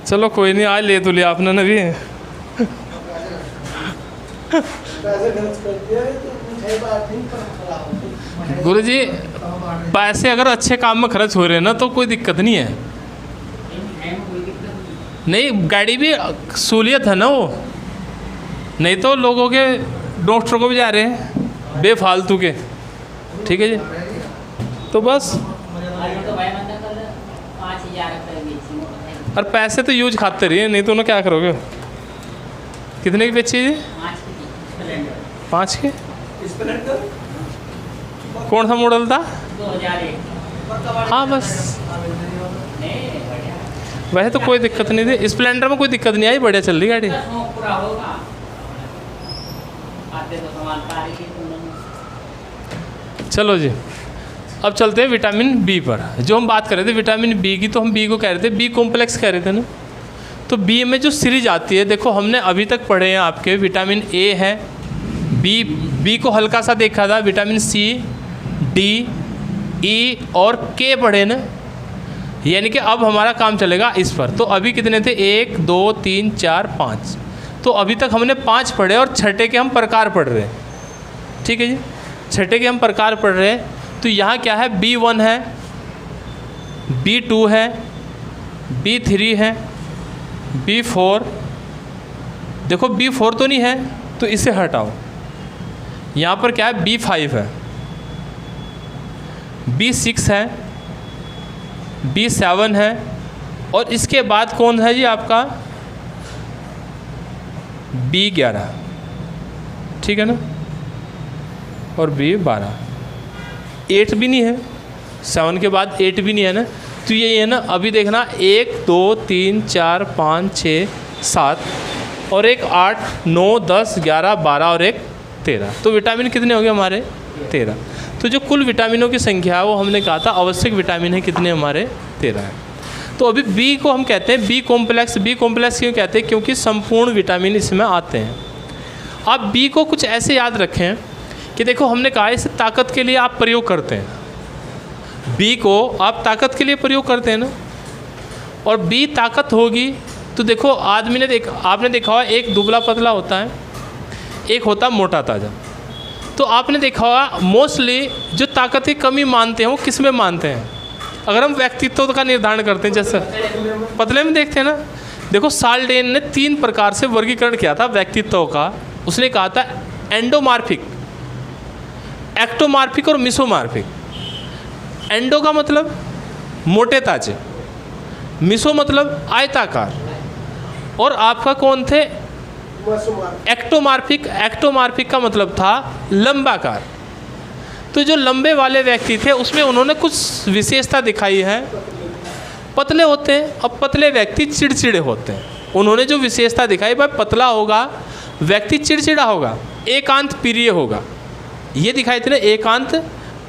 चलो कोई नहीं, आज ले तो लिया आपने ना भी। गुरु जी पैसे अगर अच्छे काम में खर्च हो रहे हैं ना तो कोई दिक्कत नहीं है। नहीं, गाड़ी भी सहूलियत है ना वो, नहीं तो लोगों के डॉक्टर को भी जा रहे हैं बेफालतू के। ठीक है जी, तो बस और पैसे तो यूज खाते रहिए, नहीं तो उन्हें क्या करोगे। कितने की बेची जी? 5 के। कौन सा मॉडल था? 2001। हाँ बस, वैसे तो कोई दिक्कत नहीं थी, स्प्लेंडर में कोई दिक्कत नहीं आई, बढ़िया चल रही गाड़ी। चलो जी, अब चलते हैं विटामिन बी पर। जो हम बात कर रहे थे विटामिन बी की, तो हम बी को कह रहे थे बी कॉम्प्लेक्स कह रहे थे ना। तो बी में जो सीरीज आती है, देखो हमने अभी तक पढ़े हैं आपके विटामिन ए है, बी को हल्का सा देखा था, विटामिन सी, डी, ई और के पढ़े ना। यानी कि अब हमारा काम चलेगा इस पर। तो अभी कितने थे? 1 2 3 4 5। तो अभी तक हमने 5 पढ़े और छठे के हम प्रकार पढ़ रहे हैं। ठीक है जी, छठे के हम प्रकार पढ़ रहे हैं। तो यहाँ क्या है? B1 है, B2 है, B3 है, B4। देखो B4 तो नहीं है तो इसे हटाओ। यहाँ पर क्या है? B5 है, B6 है, B7 है और इसके बाद कौन है जी आपका? B11। ठीक है ना, और B12। 8 भी नहीं है, 7 के बाद 8 भी नहीं है ना। तो ये है ना, अभी देखना 1 2 3 4 5 6 7 और एक 8 9 10 11 12 और एक 13। तो विटामिन कितने हो गए हमारे? 13। तो जो कुल विटामिनों की संख्या है वो हमने कहा था आवश्यक विटामिन है कितने हमारे? 13 है। तो अभी बी को हम कहते हैं बी कॉम्प्लेक्स। बी कॉम्प्लेक्स क्यों कहते हैं? क्योंकि संपूर्ण विटामिन इसमें आते हैं। आप बी को कुछ ऐसे याद रखें कि देखो हमने कहा इसे ताकत के लिए आप प्रयोग करते हैं। बी को आप ताकत के लिए प्रयोग करते हैं ना, और बी ताकत होगी तो देखो आदमी ने आपने देखा होगा एक दुबला पतला होता है, एक होता मोटा ताज़ा। तो आपने देखा होगा मोस्टली जो ताकत की कमी मानते हैं वो किस में मानते हैं? अगर हम व्यक्तित्व का निर्धारण करते हैं, जैसे पतले में देखते हैं ना। देखो साल्डेन ने 3 प्रकार से वर्गीकरण किया था व्यक्तित्व का। उसने कहा था एंडोमार्फिक, एक्टोमार्फिक और मिसोमार्फिक। एंडो का मतलब मोटे ताजे, मिसो मतलब आयताकार, और आपका कौन थे? एक्टोमार्फिक। एक्टोमार्फिक का मतलब था लंबाकार। तो जो लंबे वाले व्यक्ति थे उसमें उन्होंने कुछ विशेषता दिखाई है, पतले होते हैं। अब पतले व्यक्ति चिड़चिड़े होते हैं। उन्होंने जो विशेषता दिखाई, भाई पतला होगा व्यक्ति चिड़चिड़ा होगा, एकांत प्रिय होगा, ये दिखाई थे ना, एकांत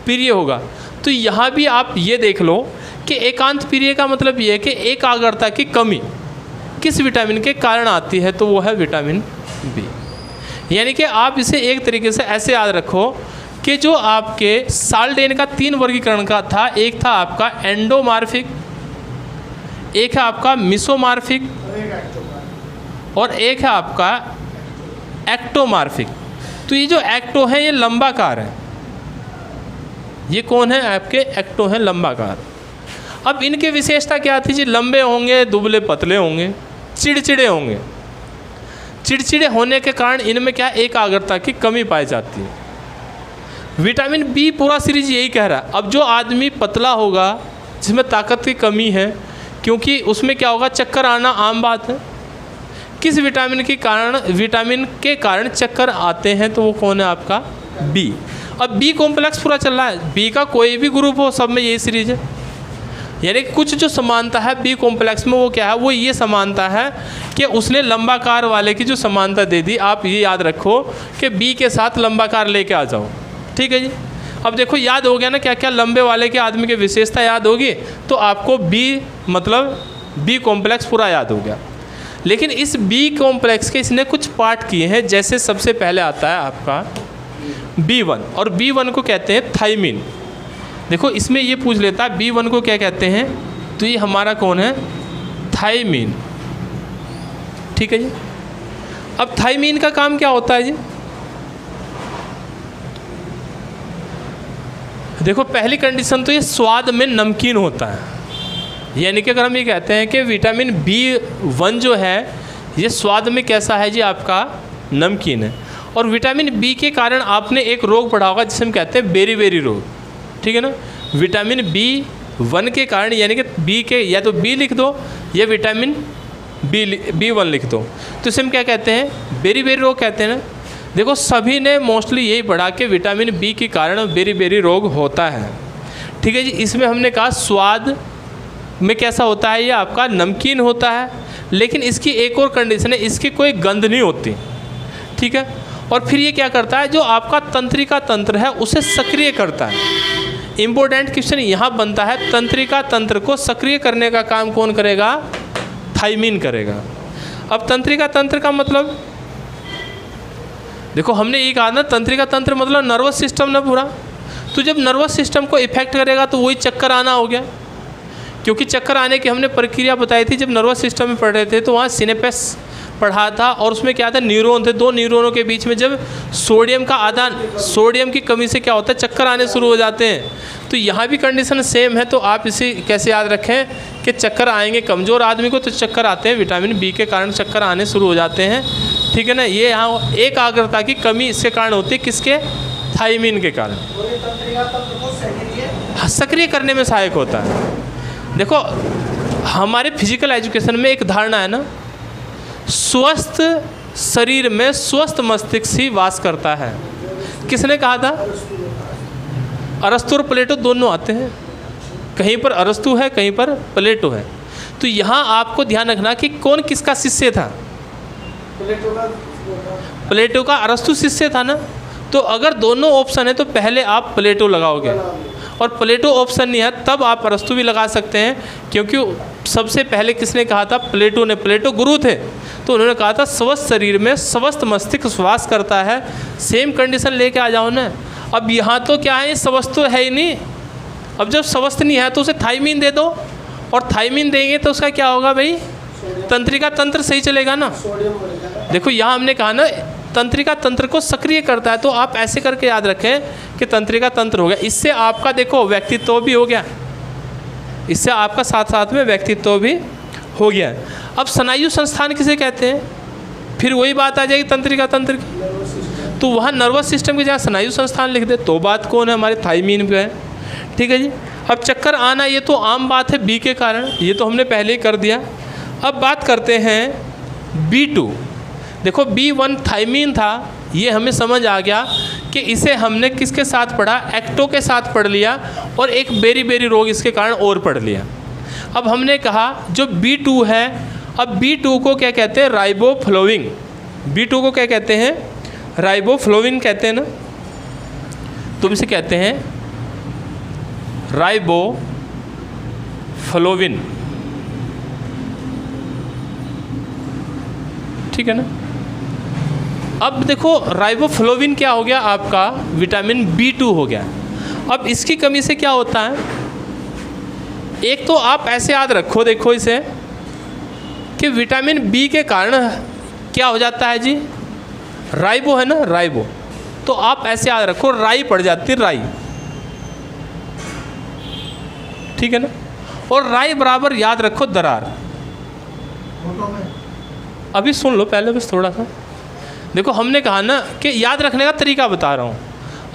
प्रिय होगा। तो यहाँ भी आप ये देख लो कि एकांत प्रिय का मतलब ये है कि एकाग्रता की कमी किस विटामिन के कारण आती है? तो वो है विटामिन बी। यानी कि आप इसे एक तरीके से ऐसे याद रखो कि जो आपके साल्डेन का 3 वर्गीकरण का था, एक था आपका एंडोमार्फिक, एक है आपका मिसोमार्फिक और एक है आपका एक्टोमार्फिक। तो ये जो एक्टो है ये लंबाकार है। ये कौन है? आपके एक्टो हैं लंबाकार। अब इनकी विशेषता क्या थी जी? लंबे होंगे, दुबले पतले होंगे, चिड़चिड़े होंगे। चिड़चिड़े होने के कारण इनमें क्या एकाग्रता की कमी पाई जाती है। विटामिन बी पूरा सीरीज यही कह रहा है। अब जो आदमी पतला होगा जिसमें ताकत की कमी है, क्योंकि उसमें क्या होगा? चक्कर आना आम बात है। किस विटामिन के कारण? विटामिन के कारण चक्कर आते हैं। तो वो कौन है आपका? बी। अब बी कॉम्प्लेक्स पूरा चल रहा है, बी का कोई भी ग्रुप हो सब में यही सीरीज है। यानी कुछ जो समानता है बी कॉम्प्लेक्स में वो क्या है? वो ये समानता है कि उसने लंबाकार वाले की जो समानता दे दी। आप ये याद रखो कि बी के साथ लंबाकार लेके आ जाओ। ठीक है जी। अब देखो याद हो गया ना क्या क्या लंबे वाले के आदमी की विशेषता याद होगी, तो आपको बी मतलब बी कॉम्प्लेक्स पूरा याद हो गया। लेकिन इस बी कॉम्प्लेक्स के इसने कुछ पार्ट किए हैं। जैसे सबसे पहले आता है आपका B1, और B1 को कहते हैं थाइमिन। देखो इसमें ये पूछ लेता है B1 को क्या कहते हैं? तो ये हमारा कौन है? थाइमिन। ठीक है जी। अब थाइमीन का काम क्या होता है जी? देखो पहली कंडीशन तो ये स्वाद में नमकीन होता है, यानी कि अगर हम ये कहते हैं कि विटामिन B1 जो है ये स्वाद में कैसा है जी? आपका नमकीन है। और विटामिन बी के कारण आपने एक रोग पढ़ा होगा जिसे हम कहते हैं बेरी रोग, ठीक है ना। विटामिन B1 के कारण, यानी कि बी के या तो बी लिख दो या विटामिन B1 लिख दो, तो इसे हम क्या कहते हैं? बेरी रोग कहते हैं ना। देखो सभी ने मोस्टली यही पढ़ा कि विटामिन बी के कारण बेरी रोग होता है, ठीक है जी। इसमें हमने कहा स्वाद में कैसा होता है? ये आपका नमकीन होता है, लेकिन इसकी एक और कंडीशन है, इसकी कोई गंध नहीं होती, ठीक है। और फिर ये क्या करता है? जो आपका तंत्रिका तंत्र है उसे सक्रिय करता है। इम्पोर्टेंट क्वेश्चन यहाँ बनता है, तंत्रिका तंत्र को सक्रिय करने का काम कौन करेगा? थाइमीन करेगा। अब तंत्रिका तंत्र का मतलब, देखो हमने ये कहा ना, तंत्रिका तंत्र मतलब नर्वस सिस्टम ना पूरा। तो जब नर्वस सिस्टम को इफेक्ट करेगा तो वही चक्कर आना हो गया, क्योंकि चक्कर आने की हमने प्रक्रिया बताई थी जब नर्वस सिस्टम में पढ़ रहे थे। तो वहाँ सिनेप्स पढ़ा था और उसमें क्या था? न्यूरॉन थे। दो न्यूरॉनों के बीच में जब सोडियम की कमी से क्या होता है? चक्कर आने शुरू हो जाते हैं। तो यहाँ भी कंडीशन सेम है। तो आप इसे कैसे याद रखें कि चक्कर आएंगे कमज़ोर आदमी को, तो चक्कर आते हैं, विटामिन बी के कारण चक्कर आने शुरू हो जाते हैं, ठीक है ना। ये यहाँ एकाग्रता की कमी इसके कारण होती है, किसके? थाइमीन के कारण। सक्रिय करने में सहायक होता है। देखो हमारे फिजिकल एजुकेशन में एक धारणा है ना, स्वस्थ शरीर में स्वस्थ मस्तिष्क ही वास करता है। किसने कहा था? अरस्तु और प्लेटो दोनों आते हैं, कहीं पर अरस्तु है कहीं पर प्लेटो है। तो यहाँ आपको ध्यान रखना कि कौन किसका शिष्य था? प्लेटो का अरस्तु शिष्य था ना। तो अगर दोनों ऑप्शन है तो पहले आप प्लेटो लगाओगे, और प्लेटो ऑप्शन नहीं है तब आप अरस्तु भी लगा सकते हैं, क्योंकि सबसे पहले किसने कहा था? प्लेटो ने। प्लेटो गुरु थे, तो उन्होंने कहा था स्वस्थ शरीर में स्वस्थ मस्तिष्क वास करता है। सेम कंडीशन लेके आ जाओ ना। अब यहाँ तो क्या है? स्वस्थ तो है ही नहीं। अब जब स्वस्थ नहीं है तो उसे थाइमीन दे दो, और थाइमीन देंगे तो उसका क्या होगा भाई? तंत्रिका तंत्र सही चलेगा ना। देखो यहाँ हमने कहा ना, तंत्रिका तंत्र को सक्रिय करता है, तो आप ऐसे करके याद रखें कि तंत्रिका तंत्र हो गया। इससे आपका देखो व्यक्तित्व भी हो गया, इससे आपका साथ साथ में व्यक्तित्व भी हो गया। अब स्नायु संस्थान किसे कहते हैं? फिर वही बात आ जाएगी तंत्रिका तंत्र की, तो वहाँ नर्वस सिस्टम की जगह स्नायु संस्थान लिख दे, तो बात कौन है? हमारे थाइमीन पे है, ठीक है जी। अब चक्कर आना ये तो आम बात है बी के कारण, ये तो हमने पहले ही कर दिया। अब बात करते हैं B2। देखो B1 थाइमीन था, ये हमें समझ आ गया कि इसे हमने किसके साथ पढ़ा? एक्टो के साथ पढ़ लिया, और एक बेरी रोग इसके कारण और पढ़ लिया। अब हमने कहा जो B2 है, अब B2 को क्या कहते हैं? राइबोफ्लोविन। B2 को क्या कहते हैं? राइबोफ्लोविन कहते हैं ना। तुम इसे कहते हैं राइबोफ्लोविन, ठीक है ना। अब देखो राइबोफ्लोविन क्या हो गया? आपका विटामिन B2 हो गया। अब इसकी कमी से क्या होता है? एक तो आप ऐसे याद रखो, देखो इसे, कि विटामिन बी के कारण क्या हो जाता है जी? राइबो है ना, राइबो। तो आप ऐसे याद रखो, राई पड़ जाती है, राई, ठीक है ना। और राई बराबर याद रखो दरार। अभी सुन लो पहले बस थोड़ा सा। देखो हमने कहा ना कि याद रखने का तरीका बता रहा हूँ।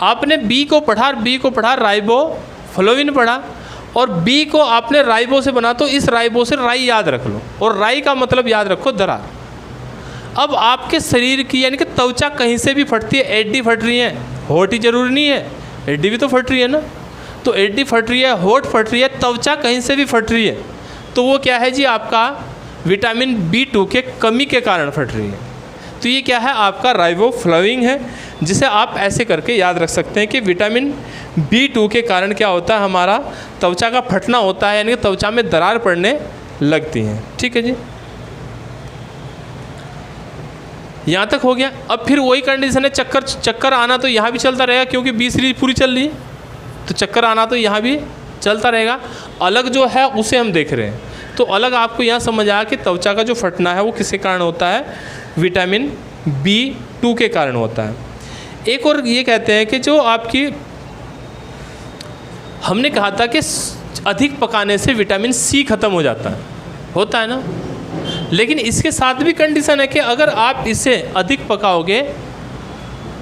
आपने बी को पढ़ा, राइबोफ्लोविन पढ़ा, और बी को आपने राइबो से बना, तो इस राइबो से राई याद रख लो, और राई का मतलब याद रखो दरार। अब आपके शरीर की यानी कि त्वचा कहीं से भी फटती है, एडी फट रही है, होठ ही जरूरी नहीं है, एडी भी तो फट रही है ना। तो एडी फट रही है, होठ फट रही है, त्वचा कहीं से भी फट रही है, तो वो क्या है जी? आपका विटामिन B2 के कमी के कारण फट रही है। तो ये क्या है? आपका राइबोफ्लोविन है, जिसे आप ऐसे करके याद रख सकते हैं कि विटामिन B2 के कारण क्या होता है? हमारा त्वचा का फटना होता है, यानी कि त्वचा में दरार पड़ने लगती है, ठीक है जी। यहाँ तक हो गया। अब फिर वही कंडीशन है, चक्कर आना तो यहाँ भी चलता रहेगा, क्योंकि बी सीरीज पूरी चल रही है, तो चक्कर आना तो यहाँ भी चलता रहेगा। अलग जो है उसे हम देख रहे हैं। तो अलग आपको यहाँ समझ आया कि त्वचा का जो फटना है वो किसके कारण होता है, विटामिन B2 के कारण होता है। एक और ये कहते हैं कि जो आपकी, हमने कहा था कि अधिक पकाने से विटामिन C खत्म हो जाता है, होता है ना, लेकिन इसके साथ भी कंडीशन है कि अगर आप इसे अधिक पकाओगे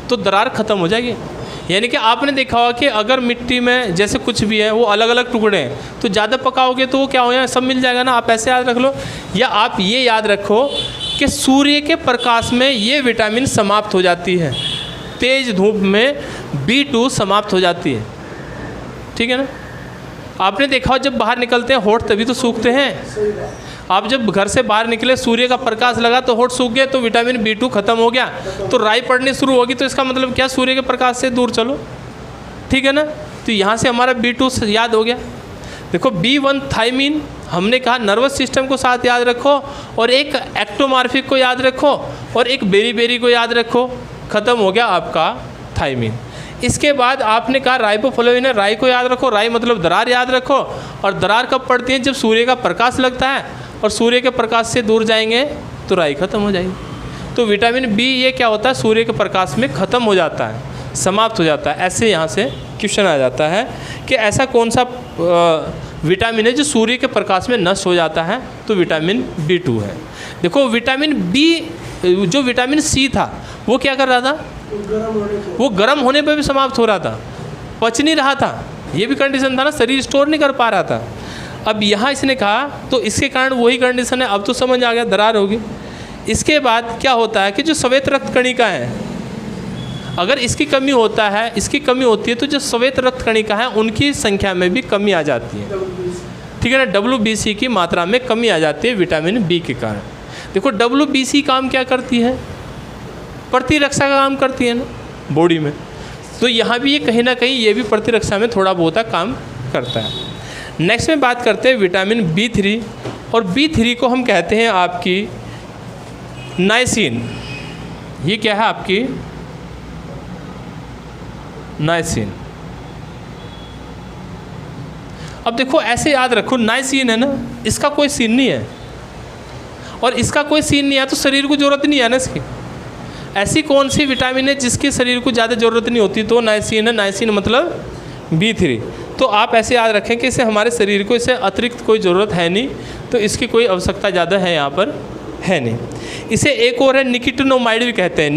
तो दरार ख़त्म हो जाएगी। यानी कि आपने देखा होगा कि अगर मिट्टी में जैसे कुछ भी है वो अलग अलग टुकड़े हैं, तो ज़्यादा पकाओगे तो वो क्या हो जाएगा, सब मिल जाएगा ना। आप ऐसे याद रख लो, या आप ये याद रखो कि सूर्य के प्रकाश में ये विटामिन समाप्त हो जाती है, तेज़ धूप में B2 समाप्त हो जाती है, ठीक है ना। आपने देखा हो जब बाहर निकलते हैं होंठ तभी तो सूखते हैं। आप जब घर से बाहर निकले, सूर्य का प्रकाश लगा तो होंठ सूख गए, तो विटामिन B2 खत्म हो गया, तो राई पड़नी शुरू होगी। तो इसका मतलब क्या, सूर्य के प्रकाश से दूर चलो, ठीक है ना। तो यहाँ से हमारा B2 याद हो गया। देखो B1 थायमीन, हमने कहा नर्वस सिस्टम को साथ याद रखो, और एक एक्टोमार्फिक को याद रखो, और एक बेरी को याद रखो, ख़त्म हो गया आपका थायमीन। इसके बाद आपने कहा राइबोफ्लेविन है, राई को याद रखो, राई मतलब दरार याद रखो। और दरार कब पड़ती है, जब सूर्य का प्रकाश लगता है, और सूर्य के प्रकाश से दूर जाएंगे तो राई खत्म हो जाएगी। तो विटामिन B ये क्या होता है, सूर्य के प्रकाश में ख़त्म हो जाता है, समाप्त हो जाता है। ऐसे यहाँ से क्वेश्चन आ जाता है कि ऐसा कौन सा विटामिन है जो सूर्य के प्रकाश में नष्ट हो जाता है, तो विटामिन B2 है। देखो विटामिन B, जो विटामिन C था वो क्या कर रहा था, वो गर्म होने पर भी समाप्त हो रहा था, पच नहीं रहा था, ये भी कंडीशन था ना, शरीर स्टोर नहीं कर पा रहा था। अब यहाँ इसने कहा तो इसके कारण वही कंडीशन है, अब तो समझ आ गया, दरार होगी। इसके बाद क्या होता है कि जो श्वेत रक्त कणिका है, अगर इसकी कमी होता है, इसकी कमी होती है, तो जो श्वेत रक्त कणिका है उनकी संख्या में भी कमी आ जाती है, ठीक है ना। WBC की मात्रा में कमी आ जाती है विटामिन B के कारण। देखो WBC काम क्या करती है, प्रतिरक्षा का काम करती है ना बॉडी में, तो यहाँ भी ये कहीं ना कहीं ये भी प्रतिरक्षा में थोड़ा बहुत काम करता है। नेक्स्ट में बात करते हैं विटामिन B3, और B3 को हम कहते हैं आपकी नाइसिन। ये क्या है आपकी नाइसिन। अब देखो ऐसे याद रखो, नाइसिन है ना, इसका कोई सीन नहीं है, और इसका कोई सीन नहीं है तो शरीर को ज़रूरत नहीं है ना इसकी। ऐसी कौन सी विटामिन है जिसकी शरीर को ज़्यादा ज़रूरत नहीं होती, तो नाइसिन है। नाइसिन मतलब B3। तो आप ऐसे याद रखें कि इसे हमारे शरीर को इससे अतिरिक्त कोई ज़रूरत है नहीं, तो इसकी कोई आवश्यकता ज़्यादा है यहाँ पर है नहीं। इसे एक और है निकोटिनोमाइड भी कहते हैं,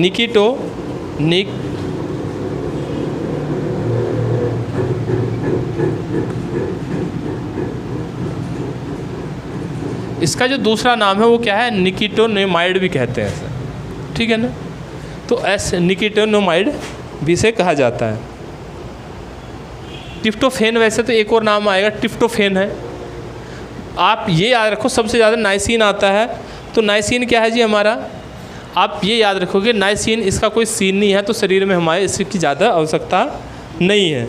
इसका जो दूसरा नाम है वो क्या है, निकोटिनोमाइड भी कहते हैं ऐसे, ठीक है ना। तो ऐसे निकोटिनोमाइड भी से कहा जाता है। ट्रिप्टोफेन वैसे तो एक और नाम आएगा, ट्रिप्टोफेन है। आप ये याद रखो सबसे ज़्यादा नाइसिन आता है, तो नाइसिन क्या है जी हमारा, आप ये याद रखोगे नाइसिन, इसका कोई सीन नहीं है, तो शरीर में हमारे इसकी ज़्यादा आवश्यकता नहीं है,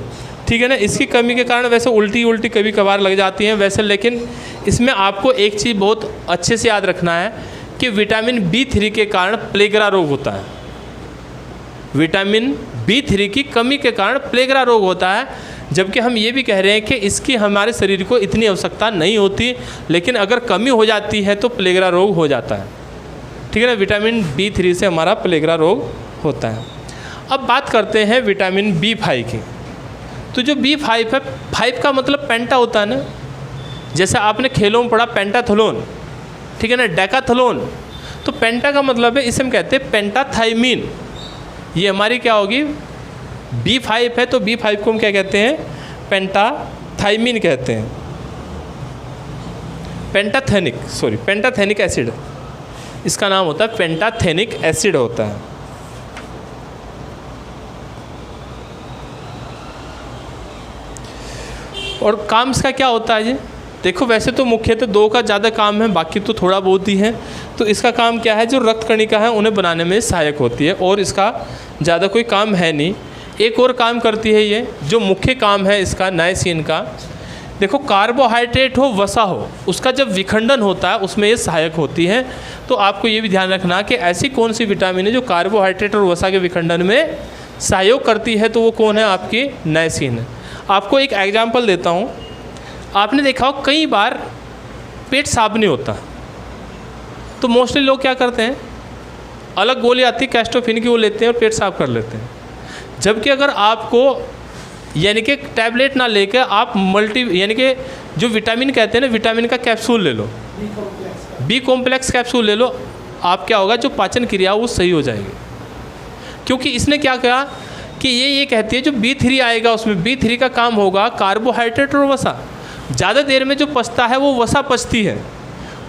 ठीक है ना। इसकी कमी के कारण वैसे उल्टी कभी कभार लग जाती हैं वैसे, लेकिन इसमें आपको एक चीज़ बहुत अच्छे से याद रखना है कि विटामिन B3 के कारण प्लेगरा रोग होता है। विटामिन B3 की कमी के कारण प्लेगरा रोग होता है, जबकि हम ये भी कह रहे हैं कि इसकी हमारे शरीर को इतनी आवश्यकता नहीं होती, लेकिन अगर कमी हो जाती है तो प्लेगरा रोग हो जाता है, ठीक है ना। विटामिन B3 से हमारा प्लेगरा रोग होता है। अब बात करते हैं विटामिन B5 की। तो जो B5 है, 5 का मतलब पेंटा होता है ना, जैसे आपने खेलों में पढ़ा पेंटाथलोन, ठीक है ना, डेकाथलोन। तो पेंटा का मतलब है, इसे हम कहते हैं पेंटाथाइमीन। ये हमारी क्या होगी, B5 है, तो B5 को हम क्या कहते हैं, पेंटाथाइमीन कहते हैं। पेंटाथेनिक एसिड, इसका नाम होता है पेंटाथेनिक एसिड होता है। और काम इसका क्या होता है जी, देखो वैसे तो मुख्यतः 2 का ज़्यादा काम है, बाकी तो थोड़ा बहुत ही है। तो इसका काम क्या है, जो रक्त कणिका है उन्हें बनाने में सहायक होती है, और इसका ज़्यादा कोई काम है नहीं। एक और काम करती है ये, जो मुख्य काम है इसका नाइसिन का, देखो कार्बोहाइड्रेट हो वसा हो, उसका जब विखंडन होता है उसमें ये सहायक होती है। तो आपको ये भी ध्यान रखना कि ऐसी कौन सी विटामिन है जो कार्बोहाइड्रेट और वसा के विखंडन में सहयोग करती है, तो वो कौन है, आपकी नाइसिन है। आपको एक एग्जाम्पल देता हूँ। आपने देखा हो कई बार पेट साफ नहीं होता, तो मोस्टली लोग क्या करते हैं, अलग गोली आती है कैस्टोफिन की, वो लेते हैं और पेट साफ कर लेते हैं। जबकि अगर आपको यानी कि टैबलेट ना लेकर आप यानी कि जो विटामिन कहते हैं ना, विटामिन का कैप्सूल ले लो, बी कॉम्प्लेक्स कैप्सूल ले लो, आप क्या होगा, जो पाचन क्रिया वो सही हो जाएगी। क्योंकि इसने क्या कहा कि ये कहती है जो B3 आएगा उसमें, B3 का काम होगा कार्बोहाइड्रेट और वसा। ज़्यादा देर में जो पचता है वो वसा पचती है,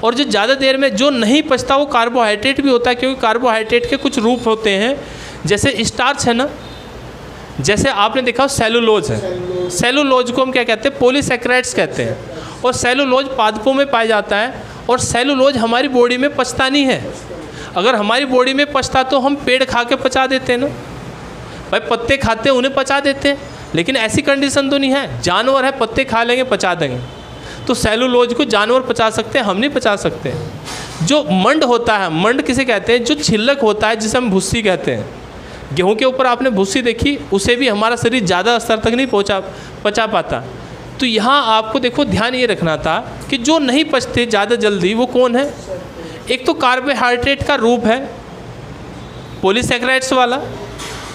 और जो ज़्यादा देर में जो नहीं पचता वो कार्बोहाइड्रेट भी होता है, क्योंकि कार्बोहाइड्रेट के कुछ रूप होते हैं, जैसे स्टार्च है ना, जैसे आपने देखा सेलुलोज है, सेलुलोज को हम क्या कहते हैं, पॉलीसैकेराइड्स कहते हैं, और सेलुलोज पादपों में पाया जाता है, और सेलुलोज हमारी बॉडी में पचता नहीं है। अगर हमारी बॉडी में पचता तो हम पेड़ खा के पचा देते हैं ना भाई, पत्ते खाते हैं उन्हें पचा देते हैं, लेकिन ऐसी कंडीशन तो नहीं है, जानवर है पत्ते खा लेंगे पचा देंगे, तो सेलुलोज को जानवर पचा सकते हैं, हम नहीं पचा सकते। जो मंड होता है, मंड किसे कहते हैं, जो छिलक होता है जिसे हम भुस्सी कहते हैं, गेहूं के ऊपर आपने भुस्सी देखी, उसे भी हमारा शरीर ज़्यादा स्तर तक नहीं पचा पाता। तो यहाँ आपको देखो ध्यान ये रखना था कि जो नहीं पचते ज़्यादा जल्दी वो कौन है, एक तो कार्बोहाइड्रेट का रूप है पॉलीसैकेराइड्स वाला,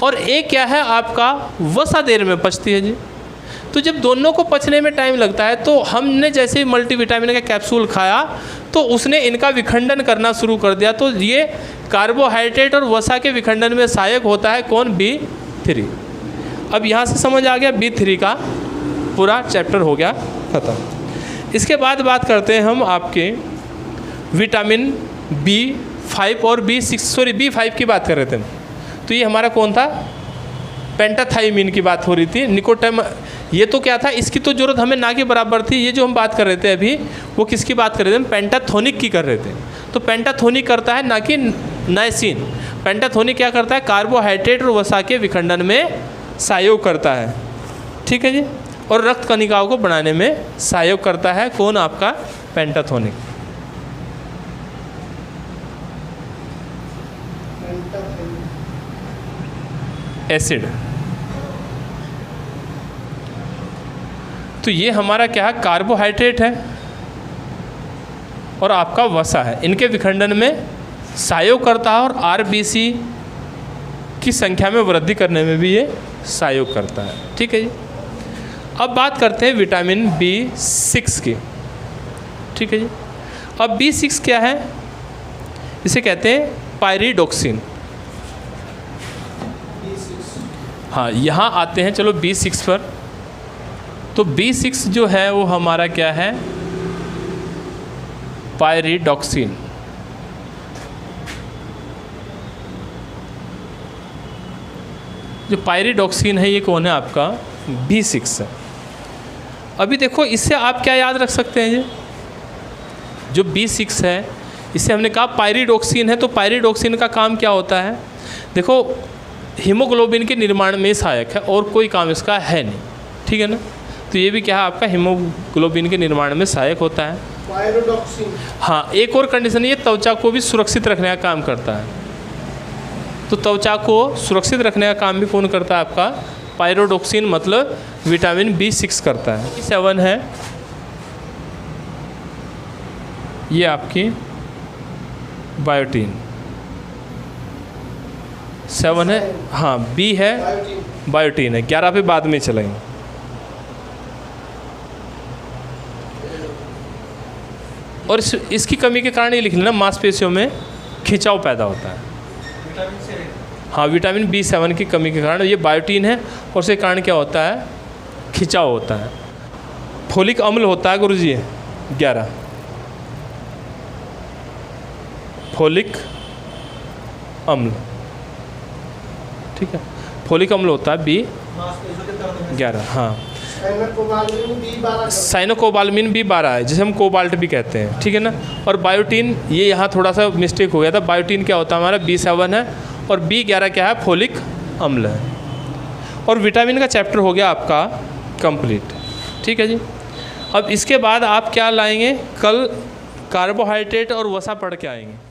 और एक क्या है आपका वसा देर में पचती है जी। तो जब दोनों को पचने में टाइम लगता है, तो हमने जैसे मल्टीविटामिन का कैप्सूल खाया तो उसने इनका विखंडन करना शुरू कर दिया, तो ये कार्बोहाइड्रेट और वसा के विखंडन में सहायक होता है कौन, B3। अब यहाँ से समझ आ गया, B3 का पूरा चैप्टर हो गया ख़त्म। इसके बाद बात करते हैं हम आपके विटामिन B5 और B5 की बात कर रहे थे। तो ये हमारा कौन था, पेंटाथाइमिन की बात हो रही थी, निकोटाम। ये तो क्या था, इसकी तो जरूरत हमें ना के बराबर थी। ये जो हम बात कर रहे थे अभी, वो किसकी बात कर रहे थे, हम पेंटाथोनिक की कर रहे थे। तो पेंटाथोनिक करता है ना कि नाइसिन। पेंटाथोनिक क्या करता है, कार्बोहाइड्रेट और वसा के विखंडन में सहयोग करता है, ठीक है जी, और रक्त कणिकाओं को बनाने में सहयोग करता है कौन, आपका पेंटाथोनिक। एसिड। तो ये हमारा क्या है, कार्बोहाइड्रेट है और आपका वसा है, इनके विखंडन में सहयोग करता है, और RBC की संख्या में वृद्धि करने में भी ये सहयोग करता है, ठीक है जी। अब बात करते हैं विटामिन B6 की, ठीक है जी। अब B6 क्या है, इसे कहते हैं पायरिडोक्सिन। हाँ, यहाँ आते हैं चलो B6 पर। तो B6 जो है वो हमारा क्या है, पायरिडोक्सिन। जो पायरिडोक्सिन है ये कौन है, आपका B6 है। अभी देखो इससे आप क्या याद रख सकते हैं, ये जो B6 है इससे हमने कहा पायरिडोक्सिन है, तो पायरिडोक्सिन का काम क्या होता है, देखो हीमोग्लोबिन के निर्माण में सहायक है और कोई काम इसका है नहीं, ठीक है ना। तो ये भी क्या है आपका, हीमोग्लोबिन के निर्माण में सहायक होता है पायरिडोक्सिन। हाँ, एक और कंडीशन, ये त्वचा को भी सुरक्षित रखने का काम करता है। तो त्वचा को सुरक्षित रखने का काम भी कौन करता है, आपका पायरिडोक्सिन, मतलब विटामिन B6 करता है। 7 है ये आपकी बायोटीन। 7 है, हाँ B है बायोटीन है। 11 पे बाद में चलेंगे। और इसकी कमी के कारण ये लिख लेना, मांसपेशियों में खिंचाव पैदा होता है। हाँ, विटामिन B7 की कमी के कारण, ये बायोटीन है, और उसके कारण क्या होता है, खिंचाव होता है। फोलिक अम्ल होता है गुरुजी 11, फोलिक अम्ल, ठीक है, फोलिक अम्ल होता है B11। हाँ, साइनोकोबाल्मिन B12 है, जिसे हम कोबाल्ट भी कहते हैं, ठीक है ना। और बायोटीन, ये यहाँ थोड़ा सा मिस्टेक हो गया था, बायोटीन क्या होता है हमारा B7 है, और B11 क्या है, फोलिक अम्ल है। और विटामिन का चैप्टर हो गया आपका कंप्लीट, ठीक है जी। अब इसके बाद आप क्या लाएंगे, कल कार्बोहाइड्रेट और वसा पढ़ के आएंगे।